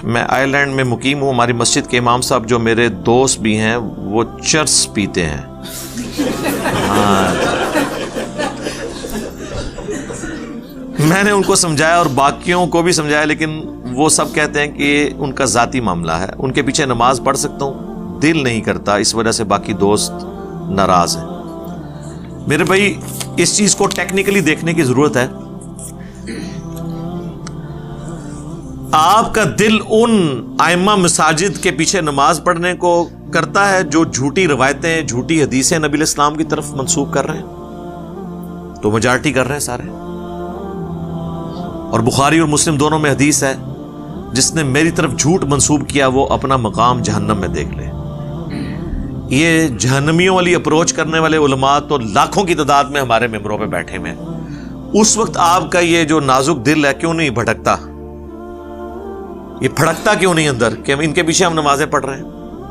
میں آئرلینڈ میں مقیم ہوں. ہماری مسجد کے امام صاحب جو میرے دوست بھی ہیں وہ چرس پیتے ہیں. میں نے ان کو سمجھایا اور باقیوں کو بھی سمجھایا, لیکن وہ سب کہتے ہیں کہ ان کا ذاتی معاملہ ہے. ان کے پیچھے نماز پڑھ سکتا ہوں, دل نہیں کرتا, اس وجہ سے باقی دوست ناراض ہیں. میرے بھائی اس چیز کو ٹیکنیکلی دیکھنے کی ضرورت ہے. آپ کا دل ان ائمہ مساجد کے پیچھے نماز پڑھنے کو کرتا ہے جو جھوٹی روایتیں, جھوٹی حدیثیں نبی علیہ السلام کی طرف منسوب کر رہے ہیں, تو میجارٹی کر رہے ہیں سارے. اور بخاری اور مسلم دونوں میں حدیث ہے, جس نے میری طرف جھوٹ منسوب کیا وہ اپنا مقام جہنم میں دیکھ لے. یہ جہنمیوں والی اپروچ کرنے والے علماء تو لاکھوں کی تعداد میں ہمارے ممبروں پہ بیٹھے ہوئے ہیں. اس وقت آپ کا یہ جو نازک دل ہے کیوں نہیں بھٹکتا, یہ پھڑکتا کیوں نہیں اندر کہ ان کے پیچھے ہم نمازیں پڑھ رہے ہیں؟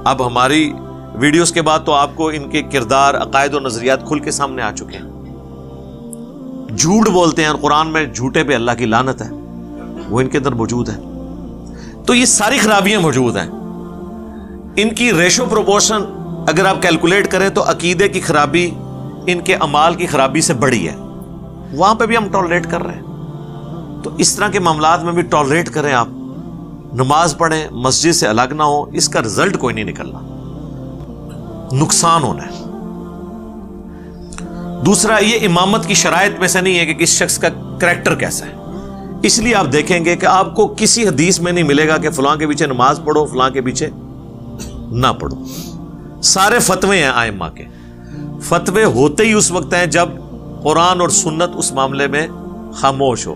اب ہماری ویڈیوز کے بعد تو آپ کو ان کے کردار, عقائد و نظریات کھل کے سامنے آ چکے ہیں. جھوٹ بولتے ہیں, اور قرآن میں جھوٹے پہ اللہ کی لعنت ہے, وہ ان کے اندر موجود ہے. تو یہ ساری خرابیاں موجود ہیں. ان کی ریشو پروپورشن اگر آپ کیلکولیٹ کریں تو عقیدے کی خرابی ان کے اعمال کی خرابی سے بڑی ہے. وہاں پہ بھی ہم ٹالریٹ کر رہے ہیں, تو اس طرح کے معاملات میں بھی ٹالریٹ کریں. آپ نماز پڑھیں, مسجد سے الگ نہ ہو, اس کا رزلٹ کوئی نہیں نکلنا, نقصان ہونا ہے. دوسرا, یہ امامت کی شرائط میں سے نہیں ہے کہ کس شخص کا کریکٹر کیسا ہے. اس لیے آپ دیکھیں گے کہ آپ کو کسی حدیث میں نہیں ملے گا کہ فلاں کے پیچھے نماز پڑھو, فلاں کے پیچھے نہ پڑھو. سارے فتوے ہیں ائمہ کے. فتوے ہوتے ہی اس وقت ہیں جب قرآن اور سنت اس معاملے میں خاموش ہو.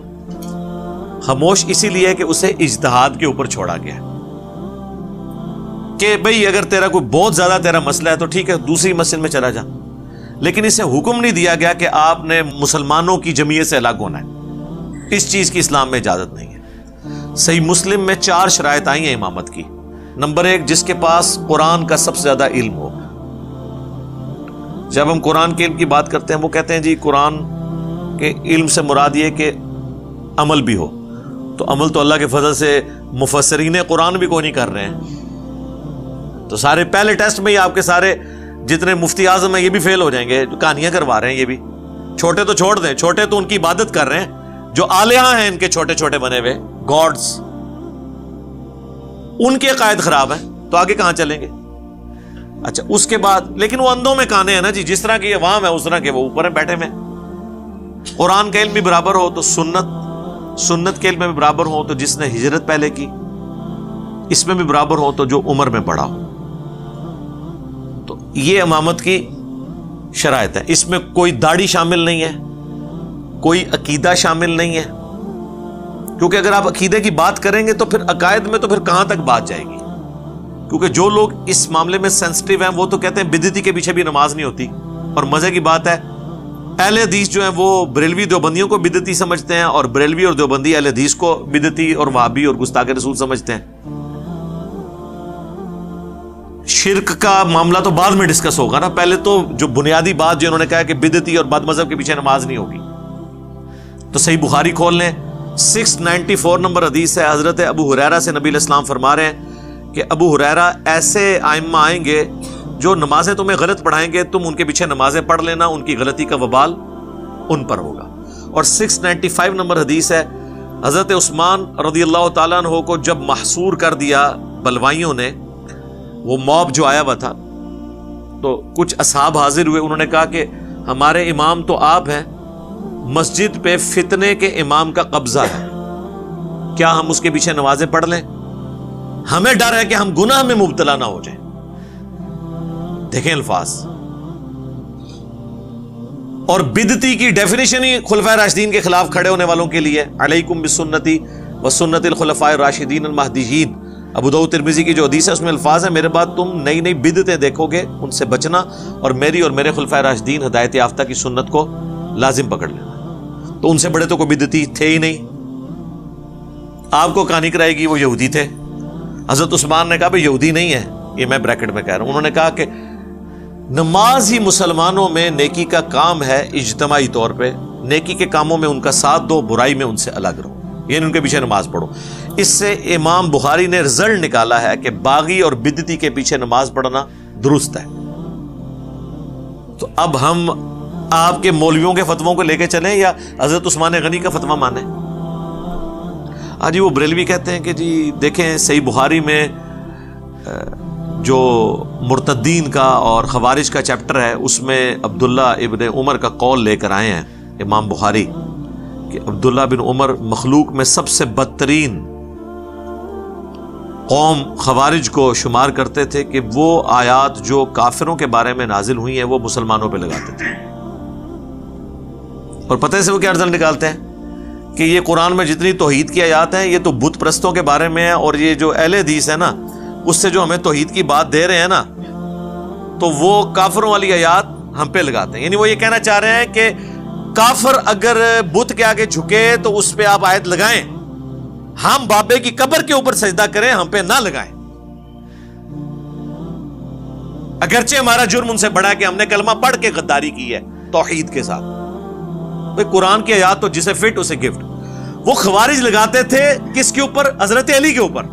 خاموش اسی لیے کہ اسے اجتہاد کے اوپر چھوڑا گیا کہ بھئی اگر تیرا کوئی بہت زیادہ تیرا مسئلہ ہے تو ٹھیک ہے, دوسری مسجد میں چلا جا, لیکن اسے حکم نہیں دیا گیا کہ آپ نے مسلمانوں کی جمعیت سے الگ ہونا ہے. اس چیز کی اسلام میں اجازت نہیں ہے. صحیح مسلم میں 4 شرائط آئی ہیں امامت کی. نمبر 1, جس کے پاس قرآن کا سب سے زیادہ علم ہو. جب ہم قرآن کے علم کی بات کرتے ہیں وہ کہتے ہیں جی قرآن کے علم سے مراد یہ کہ عمل بھی ہو. تو عمل تو اللہ کے فضل سے مفسرین قرآن بھی کوئی نہیں کر رہے ہیں. تو سارے پہلے ٹیسٹ میں ہی آپ کے سارے جتنے مفتی اعظم ہیں یہ بھی فیل ہو جائیں گے, کہانیاں کروا رہے ہیں. یہ بھی چھوٹے تو چھوڑ دیں, چھوٹے تو ان کی عبادت کر رہے ہیں, جو آلیہ ہیں ان کے چھوٹے چھوٹے بنے ہوئے گاڈز, ان کے عقائد خراب ہیں, تو آگے کہاں چلیں گے؟ اچھا اس کے بعد, لیکن وہ اندھوں میں کانے ہیں نا جی, جس طرح کی عوام ہے اس طرح کے وہ اوپر ہیں بیٹھے میں. قرآن کا علم بھی برابر ہو تو سنت کے علم میں بھی برابر ہو تو جس نے ہجرت پہلے کی, اس میں بھی برابر ہو تو جو عمر میں بڑا ہو. تو یہ امامت کی شرائط ہے. اس میں کوئی داڑھی شامل نہیں ہے, کوئی عقیدہ شامل نہیں ہے, کیونکہ اگر آپ عقیدے کی بات کریں گے تو پھر عقائد میں تو پھر کہاں تک بات جائے گی. کیونکہ جو لوگ اس معاملے میں سینسٹیو ہیں وہ تو کہتے ہیں بدعتی کے پیچھے بھی نماز نہیں ہوتی. اور مزے کی بات ہے اہل حدیث جو ہیں وہ بریلوی دیوبندیوں کو بدعتی سمجھتے ہیں, اور بریلوی اور دیوبندی اہل حدیث کو بدعتی اور وہابی اور گستاخ رسول سمجھتے ہیں. شرک کا معاملہ تو بعد میں ڈسکس ہوگا نا, پہلے تو جو بنیادی بات جو انہوں نے کہا کہ بدعتی اور بد مذہب کے پیچھے نماز نہیں ہوگی. تو صحیح بخاری کھول لیں, 694 نمبر حدیث ہے. حضرت ابو ہریرہ سے نبی علیہ السلام فرما رہے ہیں کہ ابو ہریرہ ایسے ائمہ آئیں گے جو نمازیں تمہیں غلط پڑھائیں گے, تم ان کے پیچھے نمازیں پڑھ لینا, ان کی غلطی کا وبال ان پر ہوگا. اور 695 نمبر حدیث ہے, حضرت عثمان رضی اللہ تعالیٰ عنہ کو جب محصور کر دیا بلوائیوں نے, وہ موب جو آیا ہوا تھا, تو کچھ اصحاب حاضر ہوئے, انہوں نے کہا کہ ہمارے امام تو آپ ہیں, مسجد پہ فتنے کے امام کا قبضہ ہے, کیا ہم اس کے پیچھے نمازیں پڑھ لیں؟ ہمیں ڈر ہے کہ ہم گناہ میں مبتلا نہ ہو جائیں. دیکھیں الفاظ. اور بدعتی کی ڈیفینیشن ہی خلفائے راشدین کے خلاف کھڑے ہونے والوں کے لیے, علیکم بسنتی وسنت الخلفاء الراشدین المہدیین. ابو داؤد ترمذی کی جو حدیث ہے اس میں الفاظ ہیں, میرے بعد تم نئی نئی بدعتیں دیکھو گے, ان سے بچنا, اور میری اور میرے خلفائے راشدین ہدایت یافتہ کی سنت کو لازم پکڑ لینا. تو ان سے بڑے تو کوئی بدعتی تھے ہی نہیں. آپ کو کہانی کرائے گی وہ یہودی تھے. حضرت عثمان نے کہا بھائی یہودی نہیں ہے, یہ میں بریکٹ میں کہہ رہا ہوں. انہوں نے کہا کہ نماز ہی مسلمانوں میں نیکی کا کام ہے اجتماعی طور پہ, نیکی کے کاموں میں ان کا ساتھ دو, برائی میں ان سے الگ رہو, یعنی ان کے پیچھے نماز پڑھو. اس سے امام بخاری نے رزلٹ نکالا ہے کہ باغی اور بدعتی کے پیچھے نماز پڑھنا درست ہے. تو اب ہم آپ کے مولویوں کے فتووں کو لے کے چلیں یا حضرت عثمان غنی کا فتویٰ مانیں؟ جی وہ بریلوی کہتے ہیں کہ جی دیکھیں صحیح بخاری میں جو مرتدین کا اور خوارج کا چیپٹر ہے اس میں عبداللہ ابن عمر کا قول لے کر آئے ہیں امام بخاری کہ عبداللہ بن عمر مخلوق میں سب سے بدترین قوم خوارج کو شمار کرتے تھے کہ وہ آیات جو کافروں کے بارے میں نازل ہوئی ہیں وہ مسلمانوں پہ لگاتے تھے. اور پتہ سے وہ کیا رزلٹ نکالتے ہیں کہ یہ قرآن میں جتنی توحید کی آیات ہیں یہ تو بت پرستوں کے بارے میں ہے، اور یہ جو اہل حدیث ہے نا اس سے جو ہمیں توحید کی بات دے رہے ہیں نا تو وہ کافروں والی آیات ہم پہ لگاتے ہیں. یعنی وہ یہ کہنا چاہ رہے ہیں کہ کافر اگر بت کے آگے جھکے تو اس پہ آپ آیت لگائیں، ہم بابے کی قبر کے اوپر سجدہ کریں، ہم پہ نہ لگائیں. اگرچہ ہمارا جرم ان سے بڑا ہے کہ ہم نے کلمہ پڑھ کے غداری کی ہے توحید کے ساتھ. بھئی قرآن کی آیات تو جسے فٹ اسے گفٹ. وہ خوارج لگاتے تھے کس کے اوپر؟ حضرت علی کے اوپر.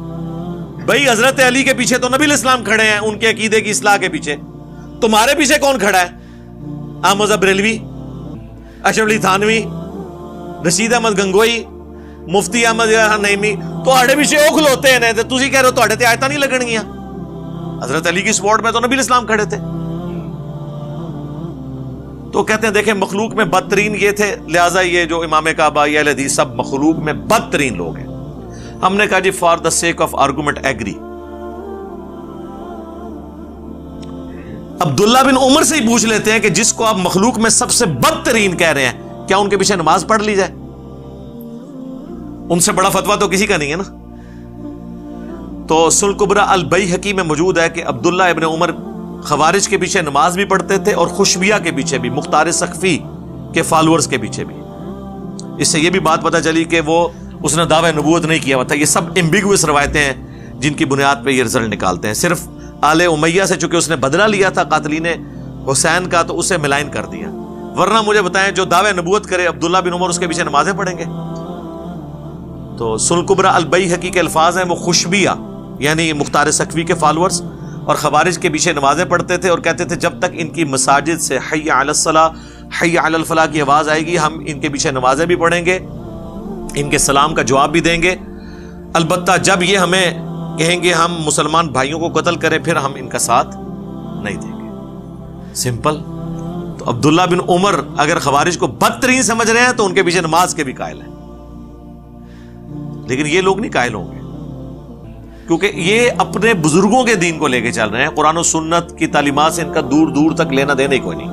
بھئی حضرت علی کے پیچھے تو نبی الاسلام کھڑے ہیں ان کے عقیدے کی اصلاح کے پیچھے. تمہارے پیچھے کون کھڑا ہے؟ احمد بریلوی، اشرف علی تھانوی، رشید احمد گنگوئی، مفتی احمد نعیمی. تواڈے پیچھے او کھلوتے ہیں تے تسی کہہ رہے ہو تواڈے تے آیتاں نہیں لگنگیاں. حضرت علی کی سپورٹ میں تو نبی الاسلام کھڑے تھے. تو کہتے ہیں دیکھیں مخلوق میں بدترین یہ تھے، لہٰذا یہ جو امام کعبہ یا اہل حدیث سب مخلوق میں بدترین لوگ ہیں. ہم نے کہا جی for the sake of argument agree. Abdullah bin Umar سے ہی پوچھ لیتے ہیں کہ جس کو آپ مخلوق میں سب سے بدترین کہہ رہے ہیں کیا ان کے پیچھے نماز پڑھ لی جائے؟ ان سے بڑا فتویٰ تو کسی کا نہیں ہے نا. تو سنن کبریٰ البیہقی میں موجود ہے کہ عبداللہ ابن عمر خوارج کے پیچھے نماز بھی پڑھتے تھے اور خوشبیہ کے پیچھے بھی، مختار سقفی کے فالورز کے پیچھے بھی. اس سے یہ بھی بات پتہ چلی کہ وہ اس نے دعوی نبوت نہیں کیا ہوا تھا. یہ سب ایمبیگوس روایتیں ہیں جن کی بنیاد پہ یہ رزلٹ نکالتے ہیں. صرف آل امیہ سے چونکہ اس نے بدلہ لیا تھا قاتلین حسین کا تو اسے ملائن کر دیا. ورنہ مجھے بتائیں جو دعوی نبوت کرے عبداللہ بن عمر اس کے پیچھے نمازیں پڑھیں گے؟ تو سنن کبریٰ البیہقی کے الفاظ ہیں وہ خوشبیہ یعنی مختار سقفی کے فالورز اور خوارج کے پیچھے نمازیں پڑھتے تھے اور کہتے تھے جب تک ان کی مساجد سے حی علی الصلاۃ حی علی الفلاح کی آواز آئے گی ہم ان کے پیچھے نمازیں بھی پڑھیں گے، ان کے سلام کا جواب بھی دیں گے. البتہ جب یہ ہمیں کہیں گے ہم مسلمان بھائیوں کو قتل کریں پھر ہم ان کا ساتھ نہیں دیں گے. سمپل. تو عبداللہ بن عمر اگر خوارج کو بدترین سمجھ رہے ہیں تو ان کے پیچھے نماز کے بھی قائل ہیں. لیکن یہ لوگ نہیں قائل ہوں گے کیونکہ یہ اپنے بزرگوں کے دین کو لے کے چل رہے ہیں. قرآن و سنت کی تعلیمات سے ان کا دور دور تک لینا دینا ہی کوئی نہیں.